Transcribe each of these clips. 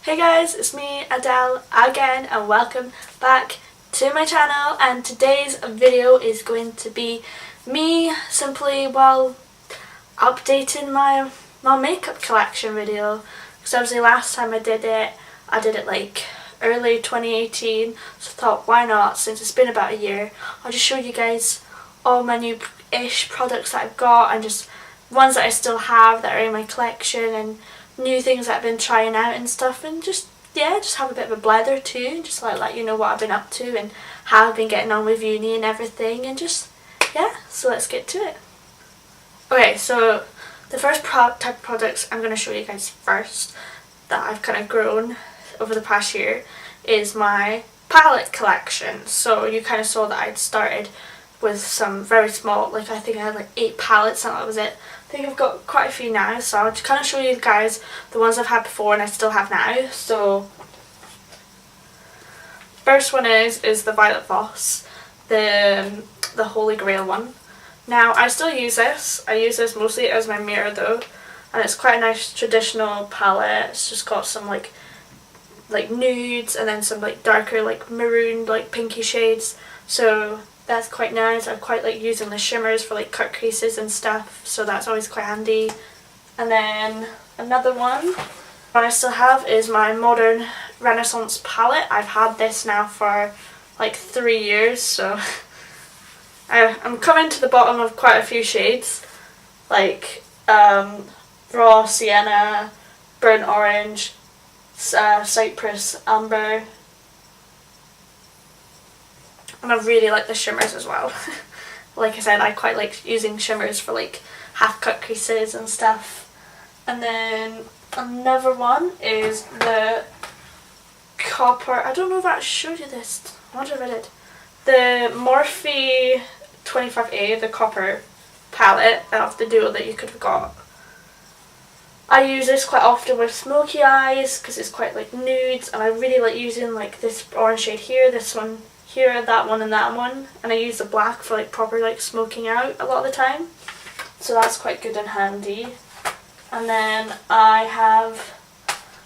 Hey guys, it's me Adele again and welcome back to my channel, and today's video is going to be me simply updating my makeup collection video, because obviously last time I did it like early 2018, so I thought why not, since it's been about a year, I'll just show you guys all my new-ish products that I've got and just ones that I still have that are in my collection and new things that I've been trying out and stuff, and just have a bit of a blather too, and just like let you know what I've been up to and how I've been getting on with uni and everything, and just so let's get to it. Okay, so the first type of products I'm going to show you guys first that I've kind of grown over the past year is my palette collection. So you kind of saw that I'd started with some very small, like I think I had like 8 palettes and that was it. I think I've got quite a few now, so I'll just kind of show you guys the ones I've had before and I still have now. So first one is the Violet Voss, the Holy Grail one. Now I still use this. I use this mostly as my mirror though, and it's quite a nice traditional palette. It's just got some like nudes and then some like darker like maroon like pinky shades, so that's quite nice. I quite like using the shimmers for like cut creases and stuff, so that's always quite handy. And then another one I still have is my Modern Renaissance palette. I've had this now for like 3 years, so I'm coming to the bottom of quite a few shades, like raw sienna, burnt orange, cypress amber, and I really like the shimmers as well. Like I said, I quite like using shimmers for like half cut creases and stuff. And then another one is the copper, I don't know if I showed you this, I wonder if I did, the Morphe 25A, the copper palette of the duo that you could have got. I use this quite often with smoky eyes because it's quite like nudes, and I really like using like this orange shade here, this one here, that one and that one, and I use the black for like proper like smoking out a lot of the time, so that's quite good and handy. And then I have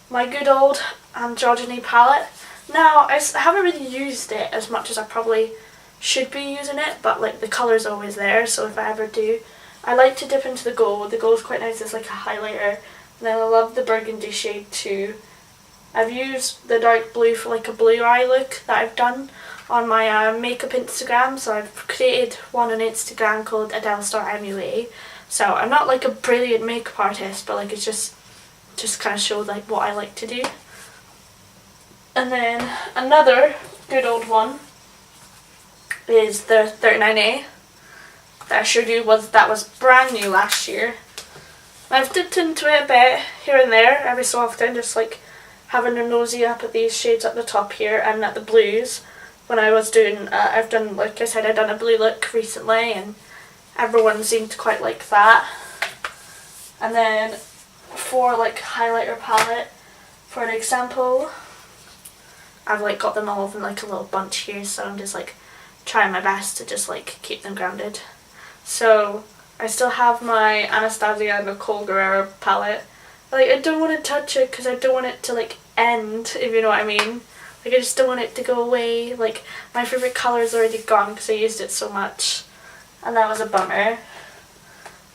my good old Androgyny palette. Now I haven't really used it as much as I probably should be using it, but like the colour's always there, so if I ever do, I like to dip into the gold. The gold's quite nice, it's like a highlighter. And then I love the burgundy shade too. I've used the dark blue for like a blue eye look that I've done on my makeup Instagram. So I've created one on Instagram called Adele.MUA. So I'm not like a brilliant makeup artist, but like it's just kind of showed like what I like to do. And then another good old one is the 39A that I showed you, that was brand new last year. I've dipped into it a bit here and there every so often, just like having a nosy up at these shades at the top here and at the blues. When I was doing, I've done, like I said, I've done a blue look recently and everyone seemed to quite like that. And then for like highlighter palette, for an example, I've like got them all in like a little bunch here, so I'm just like trying my best to just like keep them grounded. So I still have my Anastasia Beverly Hills palette. Like I don't want to touch it because I don't want it to like end, if you know what I mean. Like I just don't want it to go away. Like my favourite colour is already gone because I used it so much, and that was a bummer.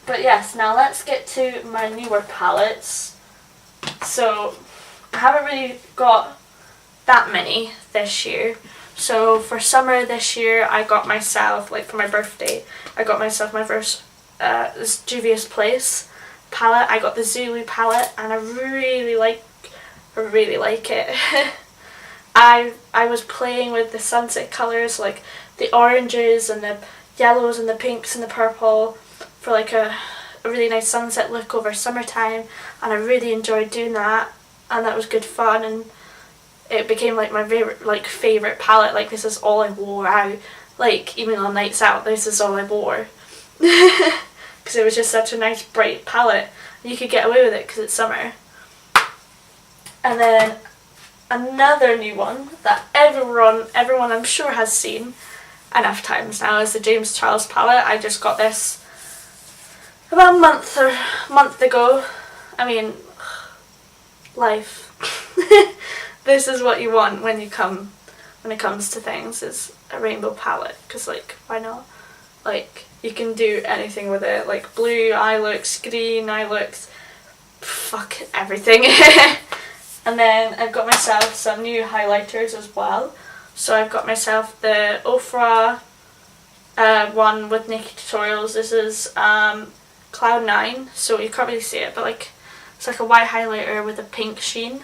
But yes, now let's get to my newer palettes. So I haven't really got that many this year. So for summer this year I got myself, like for my birthday, I got myself my first this Juvias Place palette. I got the Zulu palette and I really like it. I was playing with the sunset colours, like the oranges and the yellows and the pinks and the purple, for like a really nice sunset look over summertime, and I really enjoyed doing that, and that was good fun, and it became like my favorite palette. Like this is all I wore out, like even on nights out this is all I wore. Because it was just such a nice bright palette. You could get away with it because it's summer. And then another new one that everyone I'm sure has seen enough times now is the James Charles palette. I just got this about a month ago. I mean, life. this is what you want when it comes to things, is a rainbow palette, because like why not? Like you can do anything with it, like blue eye looks, green eye looks, fuck everything. And then I've got myself some new highlighters as well. So I've got myself the Ofra one with Nikkitutorials. This is Cloud 9, so you can't really see it, but like it's like a white highlighter with a pink sheen.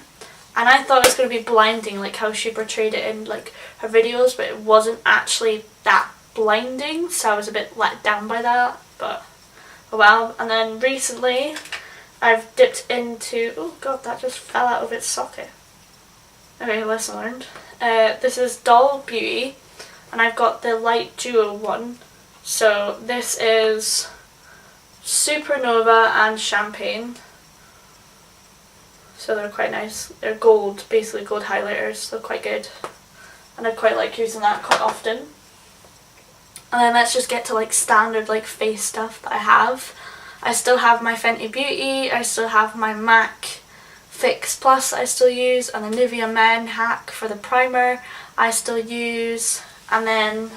And I thought it was going to be blinding, like how she portrayed it in like her videos, but it wasn't actually that blinding, so I was a bit let down by that, but oh well. And then recently I've dipped into, oh god, that just fell out of its socket. Okay, lesson learned. This is Doll Beauty, and I've got the light duo one. So this is Supernova and Champagne. So they're quite nice. They're gold, basically gold highlighters. They're quite good, and I quite like using that quite often. And then let's just get to like standard like face stuff that I have. I still have my Fenty Beauty. I still have my M.A.C Fix Plus I still use, and the Nivea Men Hack for the primer I still use, and then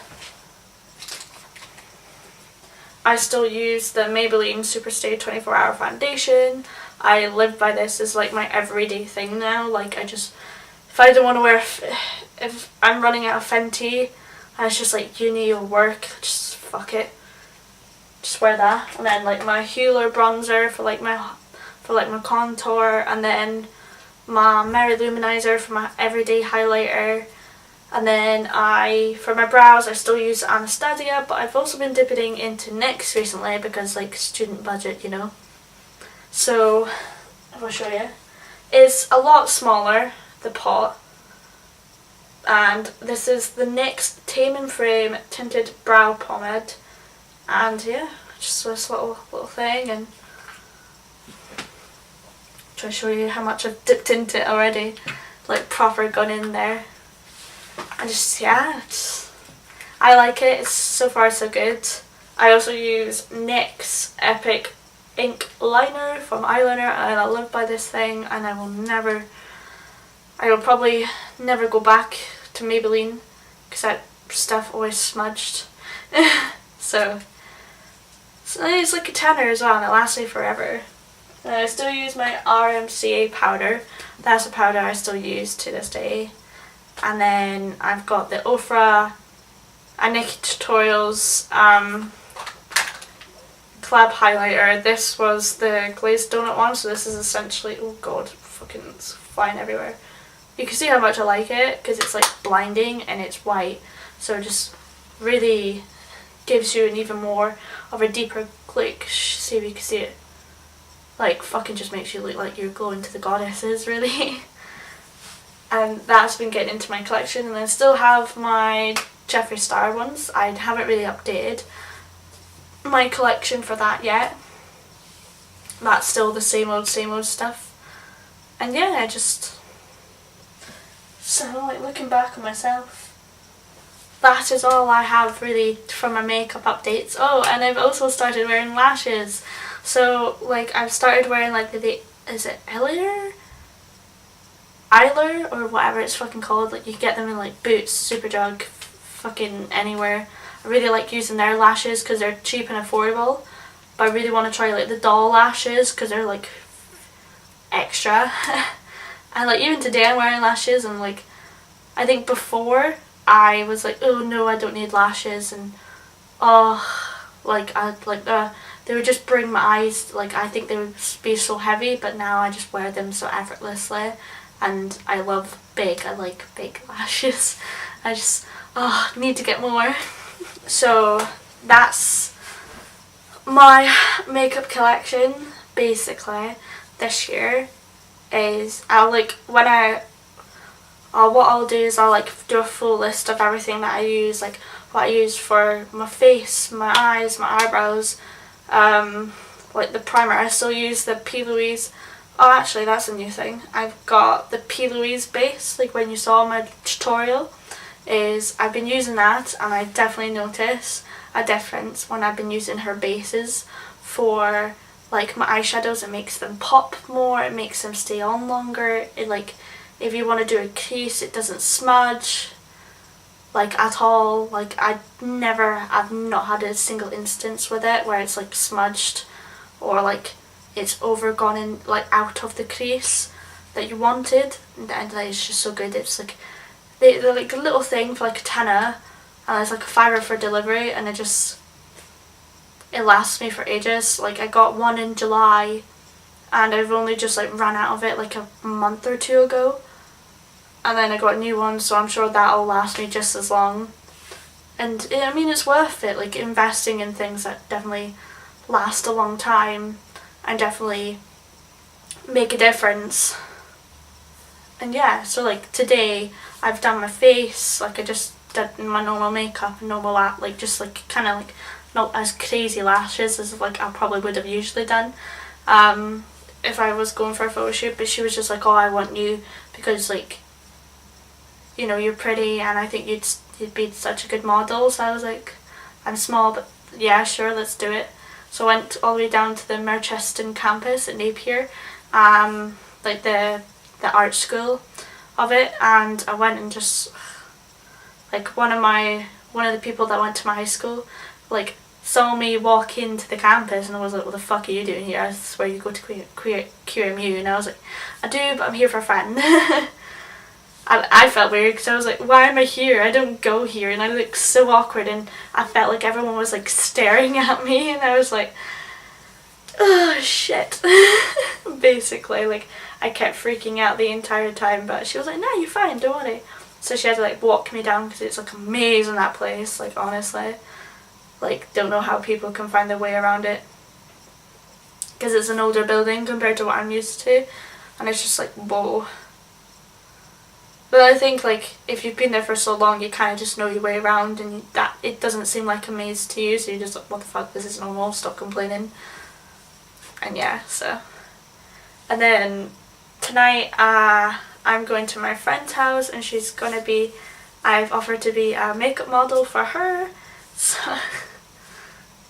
I still use the Maybeline Superstay 24 Hour Foundation. I live by this as like my everyday thing now. Like I just, if I don't want to wear, if I'm running out of Fenty, and it's just like uni or work, just fuck it, just wear that. And then like my Hola bronzer for like my contour, and then my Mary Lou Minizer for my everyday highlighter, and then for my brows I still use Anastasia, but I've also been dipping into NYX recently because like student budget, you know. So I'll show you. It's a lot smaller, the pot, and this is the NYX Tame and Frame Tinted Brow Pomade, and yeah, just this little thing, and try to show you how much I've dipped into it already, like proper gone in there, and just yeah, I like it. It's so far so good. I also use NYX Epic Ink Liner from eyeliner, and I live by this thing, and I will probably never go back to Maybeline because that stuff always smudged. so it's like a tanner as well, and it lasts me forever. I still use my RCMA powder. That's a powder I still use to this day. And then I've got the Ofra Nikkitutorials Collab highlighter. This was the glazed donut one, so this is essentially, oh god, fucking it's flying everywhere. You can see how much I like it because it's like blinding and it's white, so it just really gives you an even more of a deeper click. See if you can see it. Like fucking just makes you look like you're glowing to the goddesses, really. And that's been getting into my collection. And I still have my Jeffree Star ones. I haven't really updated my collection for that yet. That's still the same old stuff. And yeah, I just, so like looking back on myself, that is all I have really from my makeup updates. Oh, and I've also started wearing lashes. So like I've started wearing like the is it eyeliner or whatever it's fucking called. Like you get them in like Boots, Superdrug, fucking anywhere. I really like using their lashes because they're cheap and affordable. But I really want to try like the doll lashes because they're like extra. And like even today I'm wearing lashes, and like I think before I was like, oh no, I don't need lashes, and they would just bring my eyes, like I think they would be so heavy, but now I just wear them so effortlessly, and I love I like big lashes. I just need to get more. So that's my makeup collection basically this year. Is what I'll do is I'll like do a full list of everything that I use, like what I use for my face, my eyes, my eyebrows, like the primer. I still use the Plouise. Oh, actually that's a new thing. I've got the Plouise Base, like when you saw my tutorial, I've been using that, and I definitely notice a difference when I've been using her bases for like my eyeshadows. It makes them pop more, it makes them stay on longer, it like if you want to do a crease, it doesn't smudge like at all. Like I've not had a single instance with it where it's like smudged or like it's overgone in like out of the crease that you wanted, and it's just so good. It's like they're like a little thing for like a tenner, and it's like a £5 for delivery, and it lasts me for ages. Like I got one in July and I've only just like ran out of it like a month or two ago, and then I got a new one, so I'm sure that'll last me just as long. And I mean, it's worth it, like investing in things that definitely last a long time and definitely make a difference. And yeah, so like today I've done my face, like I just did my normal makeup and normal like just like kind of like not as crazy lashes as like I probably would have usually done if I was going for a photo shoot. But she was just like, oh, I want you because like, you know, you're pretty and I think you'd be such a good model. So I was like, I'm small, but yeah, sure, let's do it. So I went all the way down to the Mercheston campus at Napier, like the art school of it, and I went and just like one of the people that went to my high school like saw me walk into the campus and I was like, what the fuck are you doing here? I swear you go to QMU. And I was like, I do, but I'm here for a friend. I felt weird because I was like, why am I here? I don't go here. And I looked so awkward, and I felt like everyone was like staring at me, and I was like, oh shit. Basically, like I kept freaking out the entire time, but she was like, no, you're fine, don't worry. So she had to like walk me down because it's like a maze in that place, like honestly. Like, don't know how people can find their way around it because it's an older building compared to what I'm used to, and it's just like, whoa. But I think like if you've been there for so long, you kind of just know your way around, and that it doesn't seem like a maze to you, so you're just like, what the fuck, this is normal, stop complaining. And yeah, so. And then tonight I'm going to my friend's house, and she's gonna be, I've offered to be a makeup model for her. So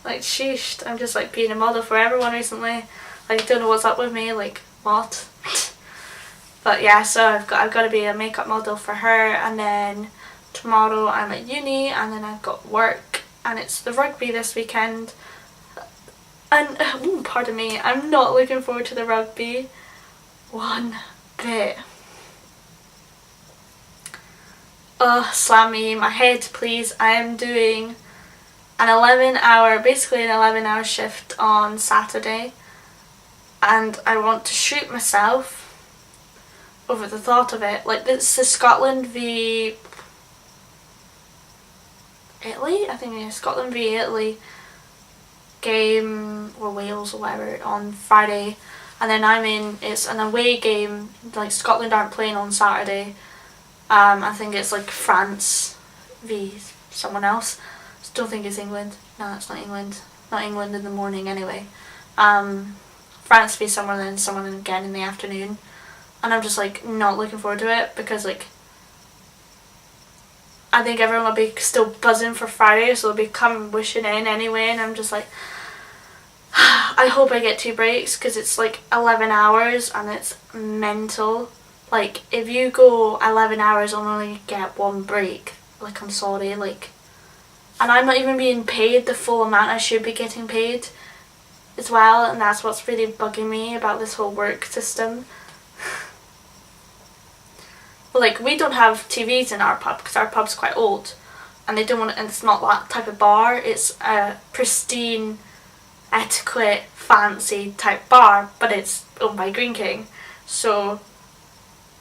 like, sheesh, I'm just like being a model for everyone recently. Like, don't know what's up with me, like what? But yeah, so I've got to be a makeup model for her, and then tomorrow I'm at uni, and then I've got work, and it's the rugby this weekend. And pardon me, I'm not looking forward to the rugby one bit. Slam me my head, please. I am doing an 11-hour shift on Saturday, and I want to shoot myself over the thought of it. Like, it's the Scotland v Italy, I think it's Scotland v Italy game, or Wales or whatever, on Friday, and then it's an away game, like Scotland aren't playing on Saturday. I think it's like France v someone else. Don't think it's England. No, it's not England. Not England in the morning anyway. France v someone, and someone again in the afternoon. And I'm just like not looking forward to it because like I think everyone will be still buzzing for Friday, so they'll be coming wishing in anyway, and I'm just like, I hope I get 2 breaks because it's like 11 hours and it's mental. Like, if you go 11 hours and only get 1 break, like, I'm sorry, like, and I'm not even being paid the full amount I should be getting paid as well, and that's what's really bugging me about this whole work system. But like, we don't have TVs in our pub because our pub's quite old, and they don't want, and it's not that type of bar. It's a pristine, etiquette, fancy type bar, but it's owned by Green King, so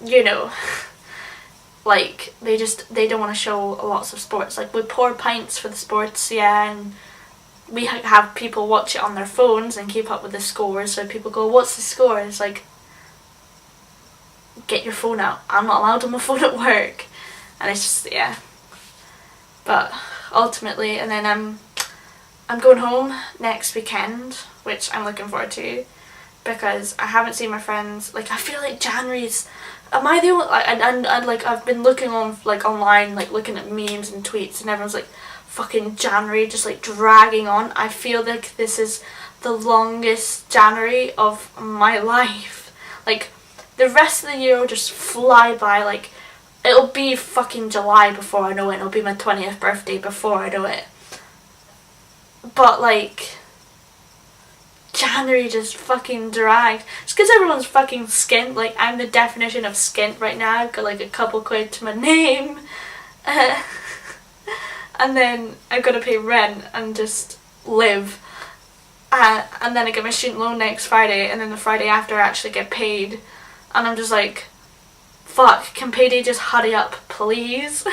you know, like they don't want to show lots of sports. Like, we pour pints for the sports, yeah, and we have people watch it on their phones and keep up with the scores. So people go, what's the score? It's like, get your phone out. I'm not allowed on my phone at work. And it's just, yeah. But ultimately, and then I'm going home next weekend, which I'm looking forward to, because I haven't seen my friends. Like, I feel like January's, am I the only, like, and like, I've been looking on, like, online, like, looking at memes and tweets, and everyone's like, fucking January just like dragging on. I feel like this is the longest January of my life. Like, the rest of the year will just fly by. Like, it'll be fucking July before I know it. It'll be my 20th birthday before I know it. But like, January just fucking dragged. It's because everyone's fucking skint. Like, I'm the definition of skint right now. I've got like a couple quid to my name. And then I've got to pay rent and just live. And then I get my student loan next Friday, and then the Friday after I actually get paid. And I'm just like, fuck, can payday just hurry up, please?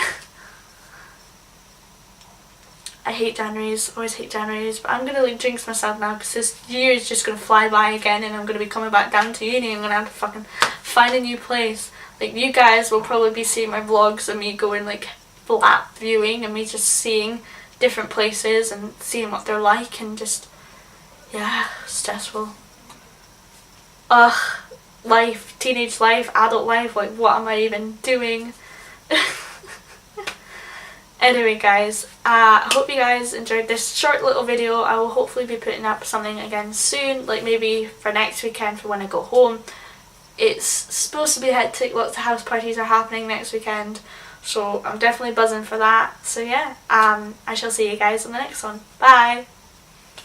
I hate Januaries, always hate Januaries, but I'm gonna like jinx myself now because this year is just gonna fly by again, and I'm gonna be coming back down to uni. I'm gonna have to fucking find a new place. Like, you guys will probably be seeing my vlogs of me going like flat viewing and me just seeing different places and seeing what they're like, and just, yeah, stressful. Ugh, life, teenage life, adult life, like what am I even doing? Anyway guys, I hope you guys enjoyed this short little video. I will hopefully be putting up something again soon, like maybe for next weekend for when I go home. It's supposed to be hectic, lots of house parties are happening next weekend, so I'm definitely buzzing for that. So yeah, I shall see you guys in the next one. Bye!